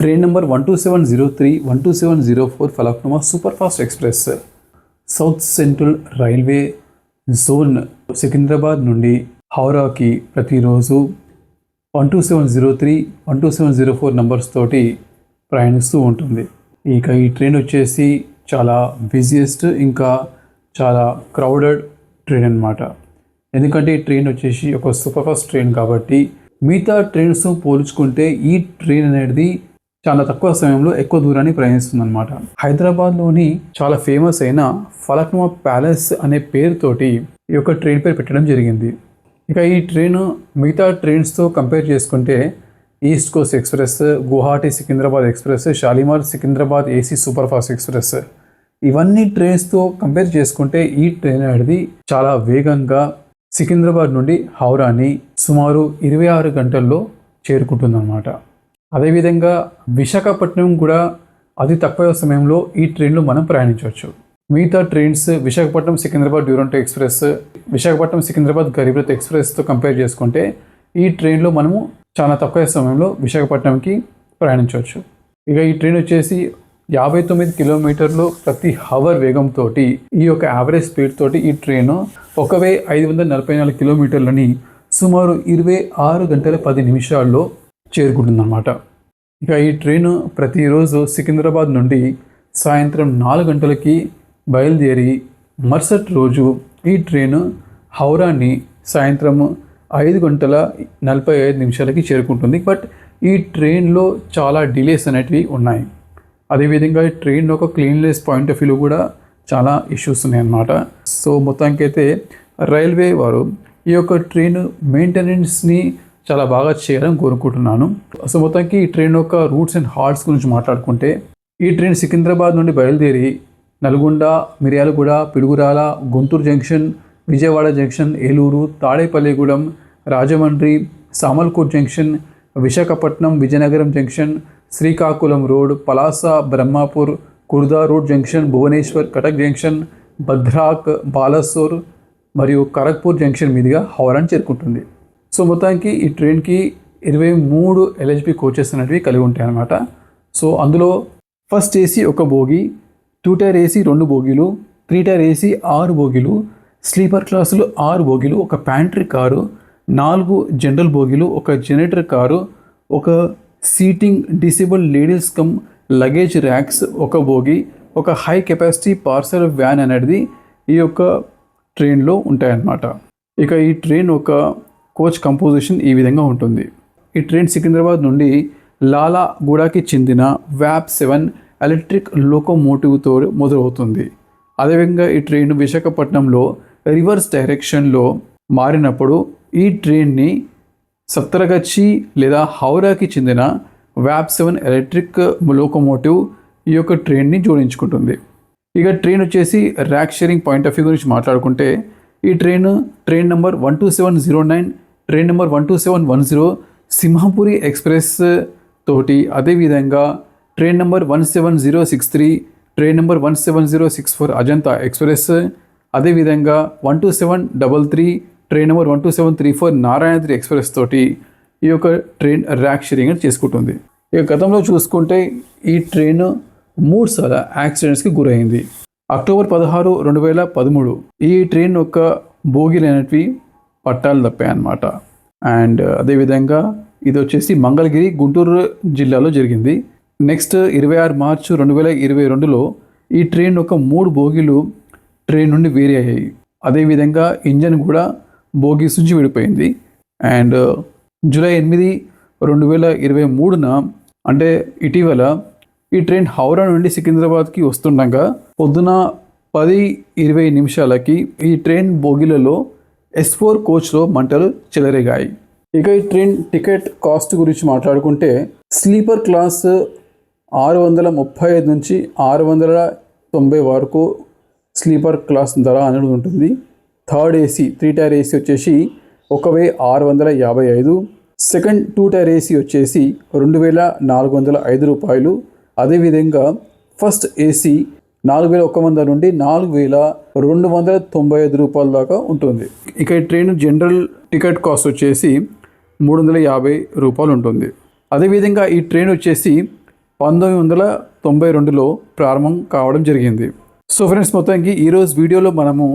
Train number 12703, 12704 Falaknuma super fast express south central railway zone Secunderabad నుండి హౌరాకి ప్రతిరోజు 12703, 12704 numbers తోటి ప్రయాణిస్తూ ఉంటుంది. ఇక ఈ ట్రైన్ వచ్చేసి చాలా బిజియెస్ట్ ఇంకా చాలా క్రౌడెడ్ ట్రైన్ అన్నమాట. ఎందుకంటే ఈ ట్రైన్ వచ్చేసి ఒక సూపర్ ఫాస్ట్ ట్రైన్ కాబట్టి మిగతా ట్రైన్స్ పోల్చుకుంటే ఈ ట్రైన్ అనేది చాలా తక్కువ సమయంలో ఎక్కువ దూరాన్ని ప్రయాణిస్తుంది అనమాట. హైదరాబాద్లోని చాలా ఫేమస్ అయిన ఫలక్నుమా ప్యాలెస్ అనే పేరుతోటి ఈ యొక్క ట్రైన్ పేరు పెట్టడం జరిగింది. ఇక ఈ ట్రైన్ మిగతా ట్రైన్స్తో కంపేర్ చేసుకుంటే east Coast express, Guwahati Secunderabad express, Shalimar Secunderabad AC super fast express ఇవన్నీ ట్రైన్స్తో కంపేర్ చేసుకుంటే ఈ ట్రైన్ అనేది చాలా వేగంగా సికింద్రాబాద్ నుండి హౌరాని సుమారు 26 గంటల్లో చేరుకుంటుందన్నమాట. అదేవిధంగా విశాఖపట్నం కూడా అతి తక్కువ సమయంలో ఈ ట్రైన్లో మనం ప్రయాణించవచ్చు. మిగతా ట్రైన్స్ విశాఖపట్నం సికింద్రాబాద్ డ్యూరంటో ఎక్స్ప్రెస్, విశాఖపట్నం సికింద్రాబాద్ గరీబ్ రథ్ ఎక్స్ప్రెస్తో కంపేర్ చేసుకుంటే ఈ ట్రైన్లో మనము చాలా తక్కువ సమయంలో విశాఖపట్నంకి ప్రయాణించవచ్చు. ఇక ఈ ట్రైన్ వచ్చేసి 59 కిలోమీటర్లు ప్రతి హవర్ వేగంతో ఈ యొక్క యావరేజ్ స్పీడ్ తోటి ఈ ట్రైన్ 1544 కిలోమీటర్లని సుమారు 26 గంటల 10 నిమిషాల్లో చేరుకుంటుందన్నమాట. ఇక ఈ ట్రైన్ ప్రతిరోజు సికింద్రాబాద్ నుండి సాయంత్రం 4 గంటలకి బయలుదేరి మరుసటి రోజు ఈ ట్రైన్ హౌరాని సాయంత్రం 5 గంటల 45 నిమిషాలకి చేరుకుంటుంది. బట్ ఈ ట్రైన్లో చాలా డిలేస్ అనేటివి ఉన్నాయి. అదేవిధంగా ఈ ట్రైన్ ఒక క్లీన్లెస్ పాయింట్ ఆఫ్ వ్యూలో కూడా చాలా ఇష్యూస్ ఉన్నాయన్నమాట. సో మొత్తానికైతే రైల్వే వారు ఈ యొక్క ట్రైన్ మెయింటెనెన్స్ని చాలా బాగా చేయాలని కోరుకుంటున్నాను. సో మొత్తానికి ఈ ట్రైన్ యొక్క రూట్స్ అండ్ హాల్ట్స్ గురించి మాట్లాడుకుంటే ఈ ట్రైన్ సికింద్రాబాద్ నుండి బయలుదేరి Nalgonda, Miryalaguda, Piduguralla, Guntur junction, Vijayawada junction, Eluru, Tadepalligudem, Rajahmundry, Samalkot junction, Visakhapatnam, Vizianagaram junction, Srikakulam road, Palasa, Brahmapur, Khurda road junction, Bhubaneswar, Cuttack junction, Bhadrak, Balasore మరియు ఖరగ్పూర్ జంక్షన్ మీదుగా హౌరాని చేరుకుంటుంది. సో మొత్తానికి ఈ ట్రైన్కి 23 ఎల్హెచ్బి కోచెస్ అనేవి కలిగి ఉంటాయి అన్నమాట. సో అందులో first AC 1 bogie, 2 tier AC 2 బోగీలు, 3 టైర్ ఏసీ 6 బోగీలు, స్లీపర్ క్లాసులు 6 బోగీలు, 1 ప్యాంట్రీ కారు, 4 జనరల్ బోగీలు, 1 generator car, 1 seating disabled ladies cum luggage racks 1 bogie, 1 high capacity parcel van అనేది ఈ యొక్క ట్రైన్లో ఉంటాయన్నమాట. ఇక ఈ ట్రైన్ ఒక కోచ్ కంపోజిషన్ ఈ విధంగా ఉంటుంది. ఈ ట్రైన్ సికింద్రాబాద్ నుండి లాలాగూడకి చెందిన VAP-7 ఎలక్ట్రిక్ లోకోమోటివ్తో మొదలవుతుంది. అదేవిధంగా ఈ ట్రైన్ విశాఖపట్నంలో రివర్స్ డైరెక్షన్లో మారినప్పుడు ఈ ట్రైన్ని సప్తరగచ్చి లేదా హౌరాకి చెందిన VAP-7 ఎలక్ట్రిక్ లోకోమోటివ్ ఈ యొక్క ట్రైన్ని జోడించుకుంటుంది. ఇక ట్రైన్ వచ్చేసి rack sharing point of view గురించి మాట్లాడుకుంటే ఈ train number 12709, train number 12710 Simhapuri express తోటి, అదేవిధంగా train number 17063, train number 17064 Ajanta express, అదేవిధంగా 12733, ట్రైన్ నెంబర్ 12734 నారాయణగిరి ఎక్స్ప్రెస్ తోటి ఈ యొక్క ట్రైన్ ర్యాక్ షేరింగ్ చేసుకుంటుంది. ఇక గతంలో చూసుకుంటే ఈ ట్రైన్ 3 సార్లు యాక్సిడెంట్స్కి గురైంది. అక్టోబర్ 16, 2013 ఈ ట్రైన్ యొక్క బోగీలు అనేటివి పట్టాలు తప్పాయి అన్నమాట. అండ్ అదేవిధంగా ఇది వచ్చేసి మంగళగిరి, గుంటూరు జిల్లాలో జరిగింది. నెక్స్ట్ 26 మార్చ్ 2022లో ఈ ట్రైన్ యొక్క 3 బోగీలు ట్రైన్ నుండి వేరే అయ్యాయి. అదేవిధంగా ఇంజన్ కూడా బోగీస్ నుంచి విడిపోయింది. అండ్ జూలై 8, 2023న అంటే ఇటీవల ఈ ట్రైన్ హౌరా నుండి సికింద్రాబాద్కి వస్తుండగా పొద్దున 10:20 నిమిషాలకి ఈ ట్రైన్ బోగీలలో S4 కోచ్లో మంటలు చెలరేగాయి. ఇక ఈ ట్రైన్ టికెట్ కాస్ట్ గురించి మాట్లాడుకుంటే స్లీపర్ క్లాస్ 635 నుంచి 690 వరకు స్లీపర్ క్లాస్ ధర అనేది ఉంటుంది. థర్డ్ ఏసీ 3 టైర్ ఏసీ వచ్చేసి 1655, సెకండ్ 2 టైర్ ఏసీ వచ్చేసి 2405 రూపాయలు. అదేవిధంగా ఫస్ట్ ఏసీ 4100 నుండి 4295 రూపాయల దాకా ఉంటుంది. ఇక ఈ ట్రైన్ జనరల్ టికెట్ కాస్ట్ వచ్చేసి 350 రూపాయలు ఉంటుంది. అదేవిధంగా ఈ ట్రైన్ వచ్చేసి 1992లో ప్రారంభం కావడం జరిగింది. సో ఫ్రెండ్స్, మొత్తానికి ఈరోజు వీడియోలో మనము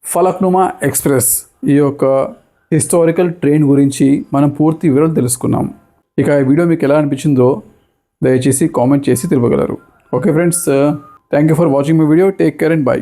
ఫలక్నుమా ఎక్స్ప్రెస్ ఈ యొక్క హిస్టారికల్ ట్రైన్ గురించి మనం పూర్తి వివరాలు తెలుసుకున్నాం. ఇక ఈ వీడియో మీకు ఎలా అనిపించిందో దయచేసి కామెంట్ చేసి తెలుపగలరు. Okay friends, thank you for watching my video. Take care and by.